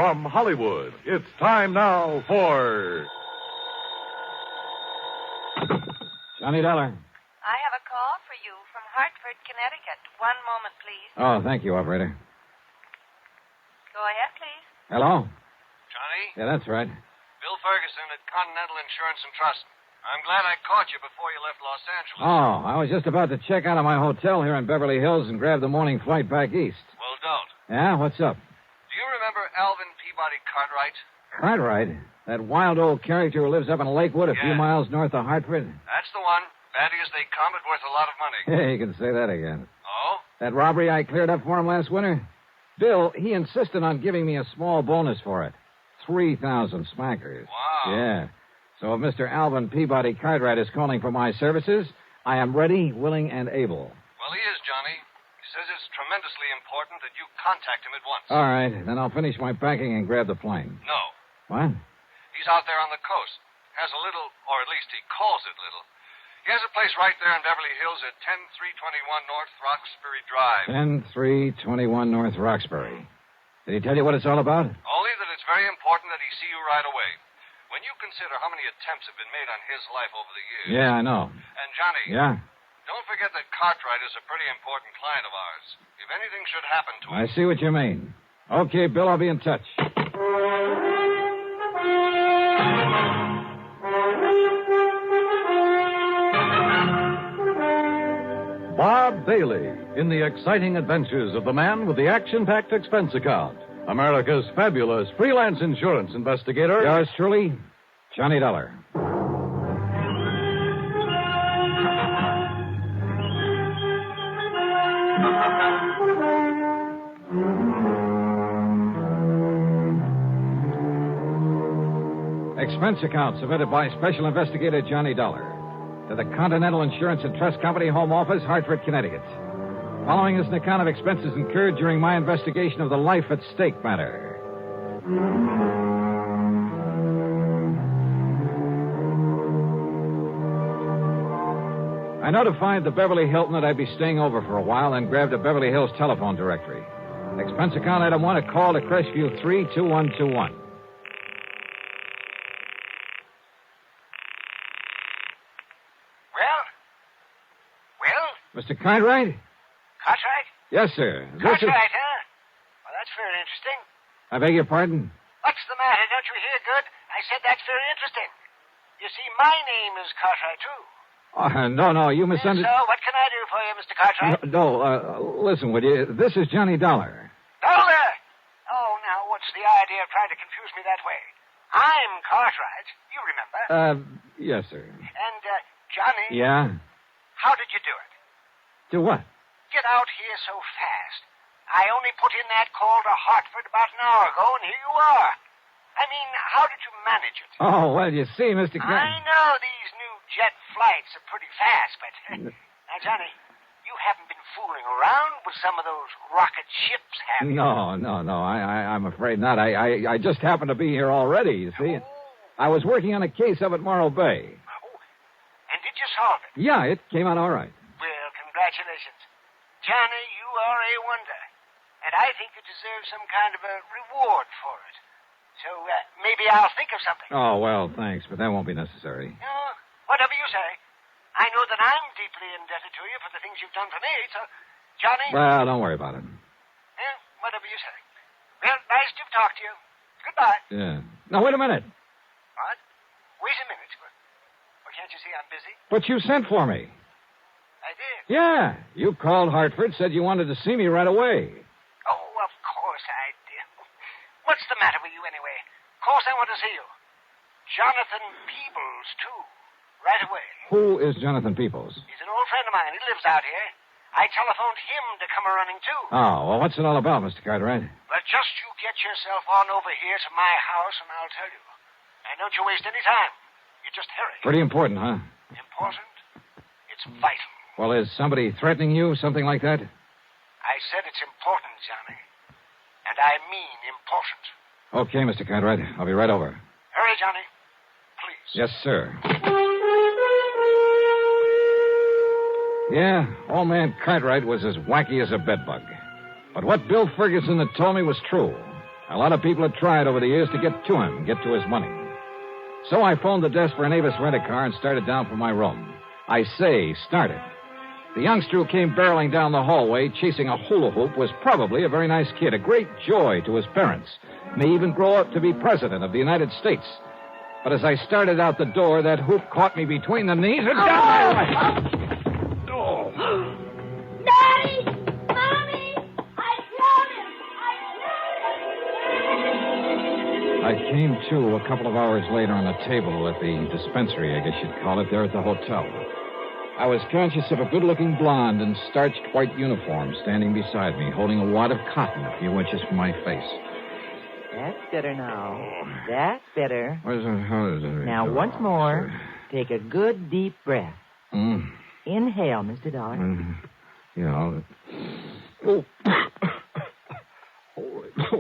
From Hollywood, it's time now for... Johnny Dollar. I have a call for you from Hartford, Connecticut. One moment, please. Oh, thank you, operator. Go ahead, please. Hello? Johnny? Yeah, that's right. Bill Ferguson at Continental Insurance and Trust. I'm glad I caught you before you left Los Angeles. Oh, I was just about to check out of my hotel here in Beverly Hills and grab the morning flight back east. Well, don't. Yeah? What's up? Do you remember Alvin Peabody Cartwright? Cartwright? That wild old character who lives up in Lakewood a few miles north of Hartford? That's the one. Batty as they come, it worth a lot of money. Hey, you can say that again. Oh? That robbery I cleared up for him last winter? Bill, he insisted on giving me a small bonus for it. 3,000 smackers. Wow. Yeah. So if Mr. Alvin Peabody Cartwright is calling for my services, I am ready, willing, and able. Well, he is, Johnny. He says it's tremendously important that you contact him at once. All right. Then I'll finish my packing and grab the plane. No. What? He's out there on the coast. Has a little, or at least he calls it little. He has a place right there in Beverly Hills at 10321 North Roxbury Drive. 10321 North Roxbury. Did he tell you what it's all about? Only that it's very important that he see you right away. When you consider how many attempts have been made on his life over the years. Yeah, I know. And, Johnny. Yeah? Don't forget that Cartwright is a pretty important client of ours. If anything should happen to him... I see what you mean. Okay, Bill, I'll be in touch. Bob Bailey in the exciting adventures of the man with the action-packed expense account. America's fabulous freelance insurance investigator. Yours truly, Johnny Dollar. Expense account submitted by Special Investigator Johnny Dollar to the Continental Insurance and Trust Company Home Office, Hartford, Connecticut. Following is an account of expenses incurred during my investigation of the life at stake matter. I notified the Beverly Hilton that I'd be staying over for a while and grabbed a Beverly Hills telephone directory. Expense account item 1, a call to Crestview 32121. Mr. Cartwright? Cartwright? Yes, sir. Cartwright, huh? Well, that's very interesting. I beg your pardon? What's the matter? Don't you hear good? I said that's very interesting. You see, my name is Cartwright, too. No, you misunderstood. So, what can I do for you, Mr. Cartwright? Listen, would you? This is Johnny Dollar. Dollar? Oh, now, what's the idea of trying to confuse me that way? I'm Cartwright. You remember? Yes, sir. And, Johnny? Yeah? How did you do it? Do what? Get out here so fast. I only put in that call to Hartford about an hour ago, and here you are. I mean, how did you manage it? Oh, well, you see, Mr. I know these new jet flights are pretty fast, but... Now, Johnny, you haven't been fooling around with some of those rocket ships, have you? No. I'm afraid not. I just happened to be here already, you see. I was working on a case up at Morro Bay. Oh, and did you solve it? Yeah, it came out all right. Well, congratulations. Johnny, you are a wonder. And I think you deserve some kind of a reward for it. So, maybe I'll think of something. Oh, well, thanks, but that won't be necessary. Whatever you say. I know that I'm deeply indebted to you for the things you've done for me, so, Johnny... Well, don't worry about it. Whatever you say. Well, nice to talk to you. Goodbye. Yeah. Now, wait a minute. What? Wait a minute. Well, can't you see I'm busy? But you sent for me. I did. Yeah. You called Hartford, said you wanted to see me right away. Oh, of course I did. What's the matter with you, anyway? Of course I want to see you. Jonathan Peebles, too. Right away. Who is Jonathan Peebles? He's an old friend of mine. He lives out here. I telephoned him to come a-running, too. Oh, well, what's it all about, Mr. Cartwright? Well, just you get yourself on over here to my house, and I'll tell you. And don't you waste any time. You just hurry. Pretty important, huh? Important? It's vital. Well, is somebody threatening you, something like that? I said it's important, Johnny. And I mean important. Okay, Mr. Cartwright. I'll be right over. Hurry, Johnny. Please. Yes, sir. Yeah, old man Cartwright was as wacky as a bedbug. But what Bill Ferguson had told me was true. A lot of people had tried over the years to get to him, get to his money. So I phoned the desk for an Avis rent-a-car and started down from my room. I say started. The youngster who came barreling down the hallway, chasing a hula hoop, was probably a very nice kid, a great joy to his parents. May even grow up to be president of the United States. But as I started out the door, that hoop caught me between the knees and down my way. Oh. Daddy! Mommy! I killed him! I came to a couple of hours later on a table at the dispensary, I guess you'd call it, there at the hotel. I was conscious of a good-looking blonde in starched white uniform standing beside me, holding a wad of cotton a few inches from my face. That's better now. That's better. How is it? Now, once more, take a good, deep breath. Inhale, Mr. Dollar. Yeah. Oh.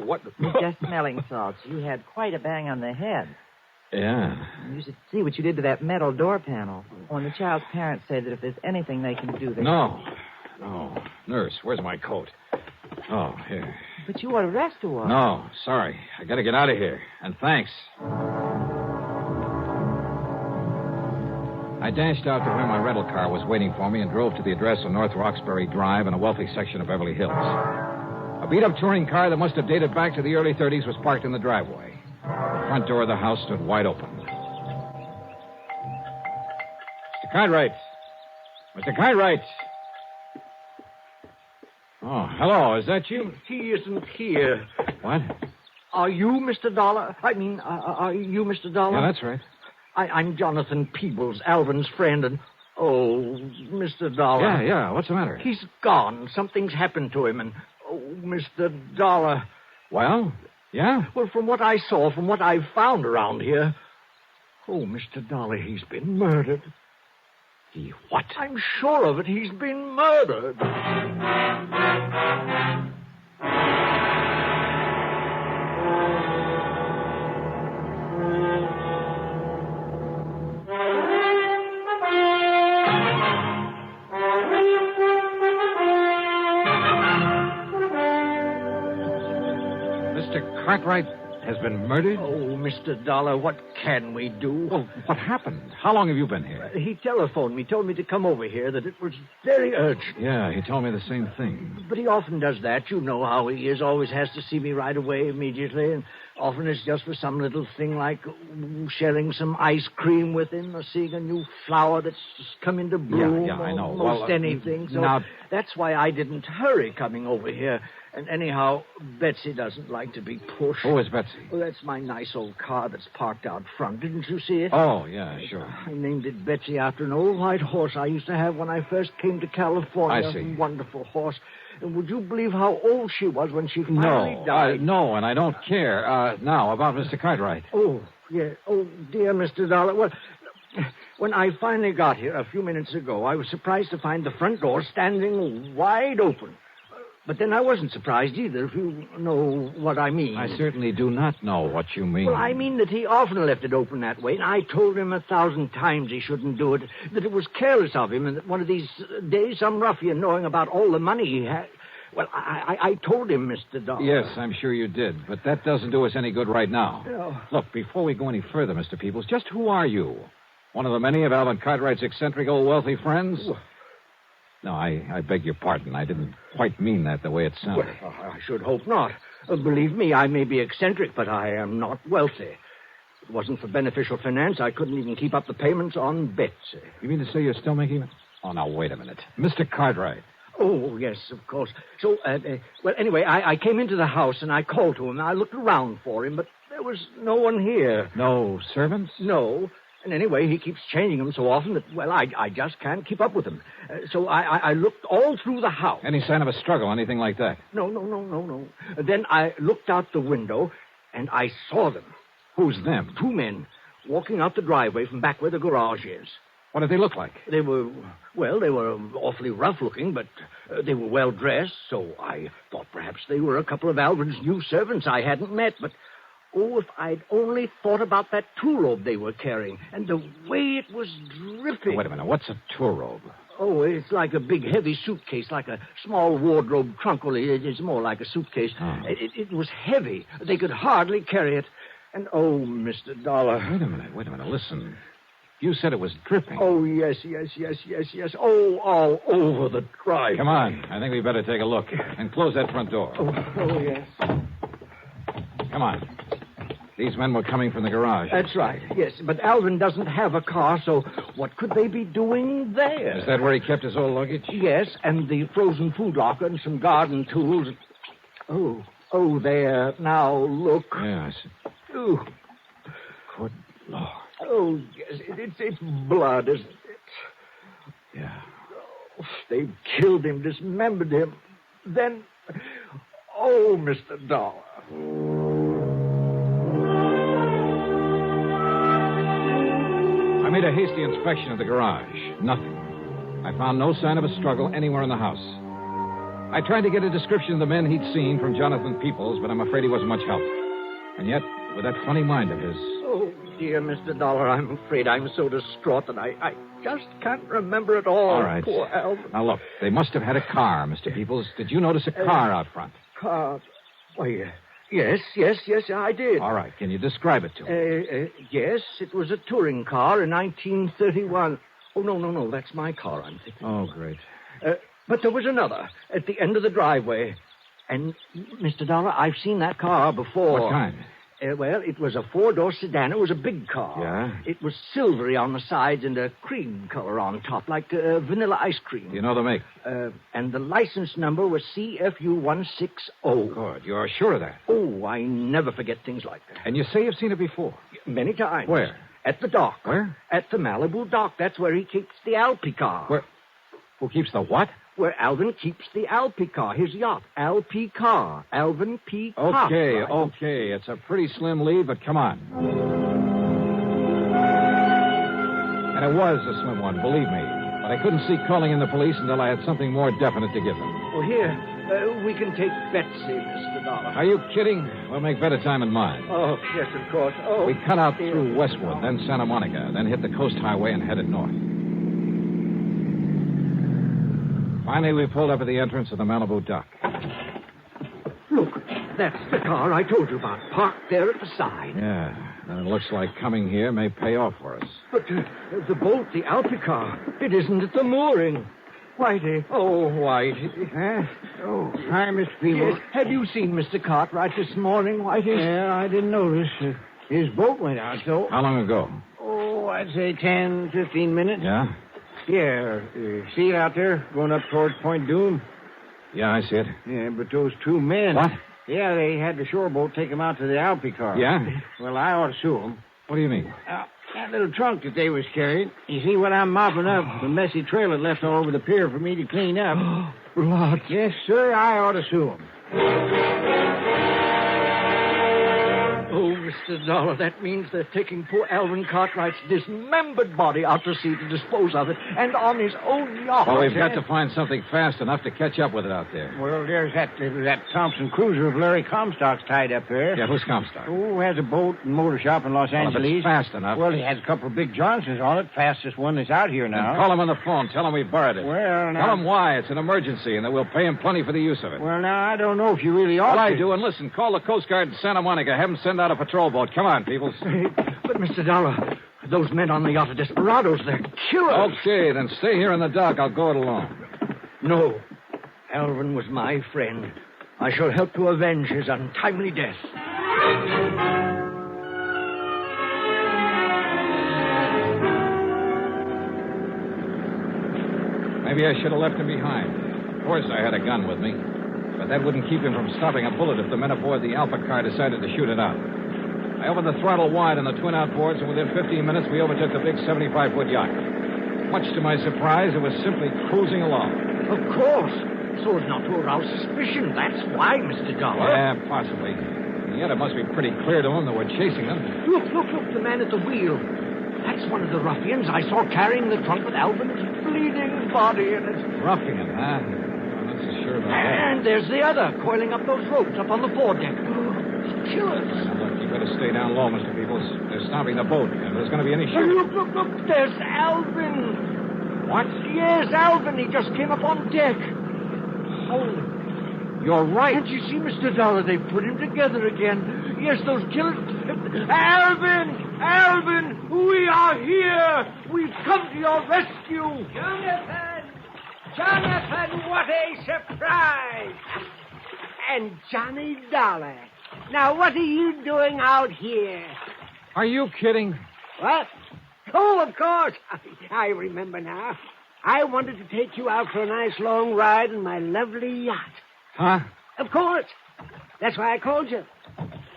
What? Just smelling salts. You had quite a bang on the head. Yeah. You should see what you did to that metal door panel. When the child's parents said that if there's anything they can do, they... No. Nurse, where's my coat? Oh, here. But you ought to rest a while. No, sorry. I gotta get out of here. And thanks. I dashed out to where my rental car was waiting for me and drove to the address on North Roxbury Drive in a wealthy section of Beverly Hills. A beat-up touring car that must have dated back to the early 30s was parked in the driveway. The front door of the house stood wide open. Mr. Cartwright. Mr. Cartwright. Oh, hello. Is that you? He isn't here. What? Are you Mr. Dollar? Are you Mr. Dollar? Yeah, that's right. I'm Jonathan Peebles, Alvin's friend, and... Oh, Mr. Dollar. Yeah. What's the matter? He's gone. Something's happened to him, and... Oh, Mr. Dollar. Well, yeah? Well, from what I saw, from what I've found around here... Oh, Mr. Dollar, he's been murdered. He what? I'm sure of it. He's been murdered. Mr. Cartwright has been murdered? Oh, Mr. Dollar, what can we do? Well, what happened? How long have you been here? He telephoned me, told me to come over here, that it was very urgent. Yeah, he told me the same thing. But he often does that. You know how he is. Always has to see me right away, immediately. And often it's just for some little thing like sharing some ice cream with him or seeing a new flower that's just come into bloom. Yeah, I know. Most anything. So now... that's why I didn't hurry coming over here. And anyhow, Betsy doesn't like to be pushed. Who is Betsy? Well, that's my nice old car that's parked out front. Didn't you see it? Oh, yeah, sure. I named it Betsy after an old white horse I used to have when I first came to California. I see. A wonderful horse. And would you believe how old she was when she finally died? No, and I don't care. Now, about Mr. Cartwright. Oh, yeah. Oh, dear Mr. Dollar. Well, when I finally got here a few minutes ago, I was surprised to find the front door standing wide open. But then I wasn't surprised either, if you know what I mean. I certainly do not know what you mean. Well, I mean that he often left it open that way, and I told him 1,000 times he shouldn't do it, that it was careless of him, and that one of these days some ruffian, knowing about all the money he had... Well, I told him, Mr. Dollar. Yes, I'm sure you did, but that doesn't do us any good right now. No. Look, before we go any further, Mr. Peebles, just who are you? One of the many of Alvin Cartwright's eccentric old wealthy friends? No, I beg your pardon. I didn't quite mean that the way it sounded. Well, I should hope not. Believe me, I may be eccentric, but I am not wealthy. If it wasn't for beneficial finance, I couldn't even keep up the payments on Betsy. You mean to say you're still making... Oh, now, wait a minute. Mr. Cartwright. Oh, yes, of course. So, well, anyway, I came into the house and I called to him. I looked around for him, but there was no one here. No servants? No. And anyway, he keeps changing them so often that, well, I just can't keep up with him. So I looked all through the house. Any sign of a struggle, anything like that? No. Then I looked out the window, and I saw them. Who's them? 2 men walking out the driveway from back where the garage is. What did they look like? They were awfully rough-looking, but they were well-dressed, so I thought perhaps they were a couple of Alvin's new servants I hadn't met, but... Oh, if I'd only thought about that tool robe they were carrying, and the way it was dripping. Oh, wait a minute. What's a tool robe? Oh, it's like a big, heavy suitcase, like a small wardrobe trunk, only it's more like a suitcase. Oh. It was heavy. They could hardly carry it. And, oh, Mr. Dollar. Wait a minute. Listen. You said it was dripping. Oh, yes. Oh, all over the drive. Come on. I think we better take a look. And close that front door. Oh, yes. Come on. These men were coming from the garage. That's right, yes. But Alvin doesn't have a car, so what could they be doing there? Is that where he kept his old luggage? Yes, and the frozen food locker and some garden tools. Oh, there. Now, look. Yes. Oh. Good Lord. Oh, yes, it's blood, isn't it? Yeah. Oh, they've killed him, dismembered him. Then, oh, Mr. Dollar. I made a hasty inspection of the garage. Nothing. I found no sign of a struggle anywhere in the house. I tried to get a description of the men he'd seen from Jonathan Peoples, but I'm afraid he wasn't much help. And yet, with that funny mind of his... Oh, dear Mr. Dollar, I'm afraid I'm so distraught that I just can't remember it all. All right. Poor Alvin. Now, look, they must have had a car, Mr. Peoples. Did you notice a car out front? Car? Why, yes, I did. All right. Can you describe it to me? Yes, it was a touring car in 1931. Oh, no, that's my car, I'm thinking. Oh, great. But there was another at the end of the driveway. And, Mr. Dollar, I've seen that car before. What kind? Well, it was a four-door sedan. It was a big car. Yeah? It was silvery on the sides and a cream color on top, like vanilla ice cream. You know the make? And the license number was CFU160. Good. You're sure of that? Oh, I never forget things like that. And you say you've seen it before? Many times. Where? At the dock. Where? At the Malibu dock. That's where he keeps the Alpi car. Where? Who keeps the what? Where Alvin keeps the Alpi car, his yacht. Alpi car. Alvin P. Cox, Okay. right? It's a pretty slim lead, but come on. And it was a slim one, believe me. But I couldn't see calling in the police until I had something more definite to give them. Well, here, we can take Betsy, Mr. Dollar. Are you kidding? We'll make better time in mine. Oh, yes, of course. Oh, We cut out through Westwood, then Santa Monica, then hit the coast highway and headed north. Finally, we pulled up at the entrance of the Malibu dock. Look, that's the car I told you about, parked there at the side. Yeah, and it looks like coming here may pay off for us. But the boat, the Alpi car, it isn't at the mooring. Whitey. Oh, Whitey. Oh, hi, Mr. Peebles. Yes. Have you seen Mr. Cartwright this morning, Whitey? Yeah, I didn't notice. His boat went out, so... How long ago? Oh, I'd say 10, 15 minutes. Yeah? Yeah. See it out there, going up towards Point Doom? Yeah, I see it. Yeah, but those two men... What? Yeah, they had the shore boat take them out to the Alpi car. Yeah? Well, I ought to sue them. What do you mean? That little trunk that they was carrying. You see what I'm mopping up? The messy trail it left all over the pier for me to clean up. Blood. Yes, sir, I ought to sue them. Oh, Mr. Dollar, that means they're taking poor Alvin Cartwright's dismembered body out to sea to dispose of it, and on his own yacht. Well, we've got to find something fast enough to catch up with it out there. Well, there's that Thompson cruiser of Larry Comstock's tied up there. Yeah, who's Comstock? Oh, has a boat and motor shop in Los Well, if Angeles. it's fast enough. Well, he has a couple of big Johnsons on it. Fastest one that's out here now. Then call him on the phone. Tell him we borrowed it. Well, now... Tell him why. It's an emergency, and that we'll pay him plenty for the use of it. Well, now, I don't know if you really ought Well, to. I do. And listen, call the Coast Guard in Santa Monica. Have them send out a patrol boat. Come on, Peoples. But, Mr. Dollar, those men on the yacht are desperados. They're killers. Okay, then stay here in the dock. I'll go it alone. No. Alvin was my friend. I shall help to avenge his untimely death. Maybe I should have left him behind. Of course, I had a gun with me. But that wouldn't keep him from stopping a bullet if the men aboard the Alpha car decided to shoot it out. I opened the throttle wide on the twin outboards, and within 15 minutes, we overtook the big 75-foot yacht. Much to my surprise, it was simply cruising along. Of course. So as not to arouse suspicion. That's why, Mr. Dollar. Yeah, possibly. And yet it must be pretty clear to them that we're chasing them. Look, the man at the wheel. That's one of the ruffians I saw carrying the trunk with Alvin's bleeding body in it. Ruffian, huh? I'm not so sure about that. And there's the other, coiling up those ropes up on the foredeck. Killers. Now, look, you better stay down low, Mr. Peoples. They're stopping the boat. If there's going to be any shooting... Look, there's Alvin. What? Yes, Alvin. He just came up on deck. Oh, you're right. Can't you see, Mr. Dollar? They've put him together again. Yes, those killers. Alvin! Alvin! We are here! We've come to your rescue! Jonathan! Jonathan, what a surprise! And Johnny Dollar. Now, what are you doing out here? Are you kidding? What? Oh, of course. I remember now. I wanted to take you out for a nice long ride in my lovely yacht. Huh? Of course. That's why I called you.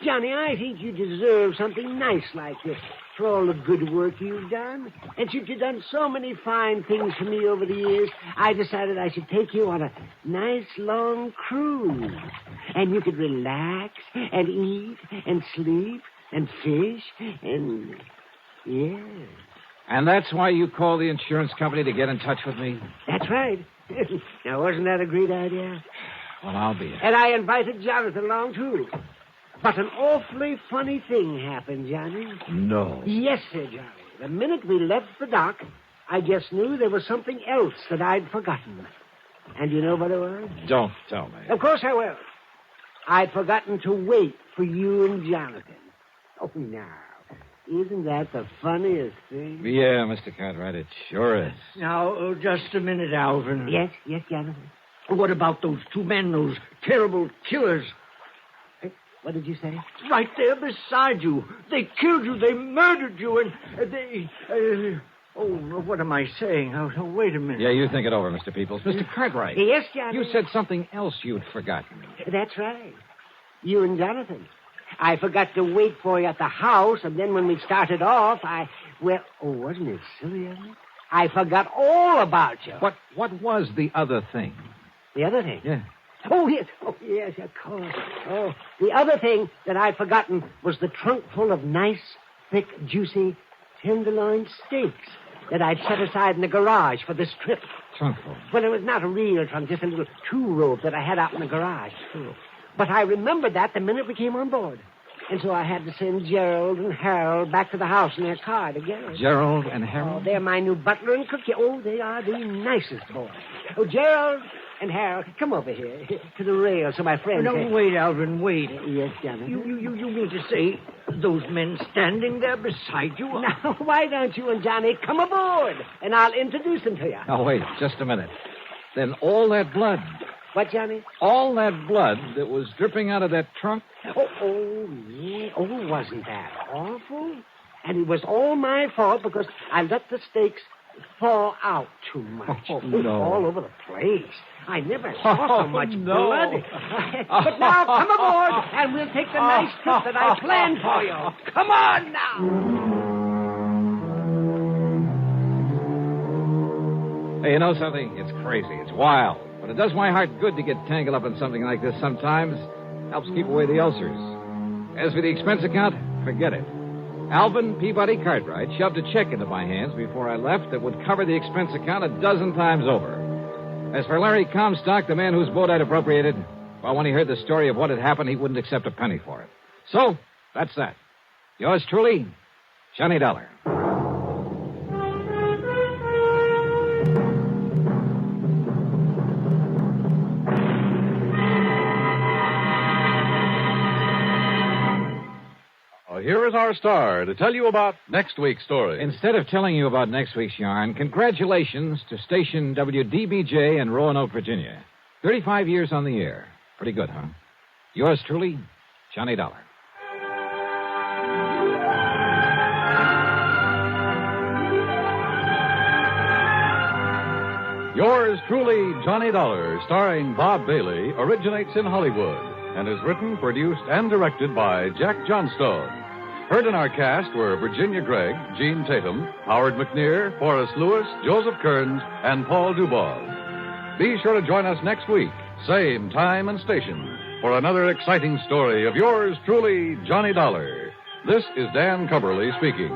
Johnny, I think you deserve something nice like this for all the good work you've done. And since you've done so many fine things for me over the years, I decided I should take you on a nice long cruise. And you could relax and eat and sleep and fish and... yeah. And that's why you called the insurance company to get in touch with me? That's right. Now, wasn't that a great idea? Well, I'll be it. And I invited Jonathan along, too. But an awfully funny thing happened, Johnny. No. Yes, sir, Johnny. The minute we left the dock, I just knew there was something else that I'd forgotten. And you know what it was? Don't tell me. Of course I will. I'd forgotten to wait for you and Jonathan. Oh, now, isn't that the funniest thing? Yeah, Mr. Cartwright, it sure is. Now, just a minute, Alvin. Yes, Jonathan. What about those two men, those terrible killers? What did you say? Right there beside you. They killed you. They murdered you. And they... oh, what am I saying? Oh, wait a minute. Yeah, you think it over, Mr. Peoples. Mr. Cartwright. Yes, Johnny. You said something else you'd forgotten. That's right. You and Jonathan. I forgot to wait for you at the house, and then when we started off, wasn't it silly of me? I forgot all about you. What was the other thing? The other thing? Yeah. Oh, yes, of course. Oh, the other thing that I'd forgotten was the trunk full of nice, thick, juicy tenderloin steaks that I'd set aside in the garage for this trip. Trunk full? Well, it was not a real trunk, just a little two-rope that I had out in the garage. But I remembered that the minute we came on board. And so I had to send Gerald and Harold back to the house in their car to get it. Gerald and Harold? Oh, they're my new butler and cook. Oh, they are the nicest boys. Oh, Gerald and Harold, come over here to the rail so my friends... No, wait, Alvin, wait. Yes, Johnny. You mean to say those men standing there beside you? Now, why don't you and Johnny come aboard, and I'll introduce them to you. Oh, wait, just a minute. Then all that blood... What, Johnny? All that blood that was dripping out of that trunk? Oh, yeah. Oh, wasn't that awful? And it was all my fault because I let the steaks fall out too much. Oh, no. All over the place. I never saw so much no. blood. But now, come aboard, and we'll take the nice trip that I planned for you. Come on now. Hey, you know something? It's crazy. It's wild. But it does my heart good to get tangled up in something like this sometimes. Helps keep away the ulcers. As for the expense account, forget it. Alvin Peabody Cartwright shoved a check into my hands before I left that would cover the expense account 12 times over. As for Larry Comstock, the man whose boat I'd appropriated, well, when he heard the story of what had happened, he wouldn't accept a penny for it. So, that's that. Yours truly, Johnny Dollar. Here is our star to tell you about next week's story. Instead of telling you about next week's yarn, congratulations to station WDBJ in Roanoke, Virginia. 35 years on the air. Pretty good, huh? Yours truly, Johnny Dollar. Yours truly, Johnny Dollar, starring Bob Bailey, originates in Hollywood and is written, produced, and directed by Jack Johnstone. Heard in our cast were Virginia Gregg, Gene Tatum, Howard McNear, Forrest Lewis, Joseph Kearns, and Paul Dubov. Be sure to join us next week, same time and station, for another exciting story of yours truly, Johnny Dollar. This is Dan Cumberly speaking.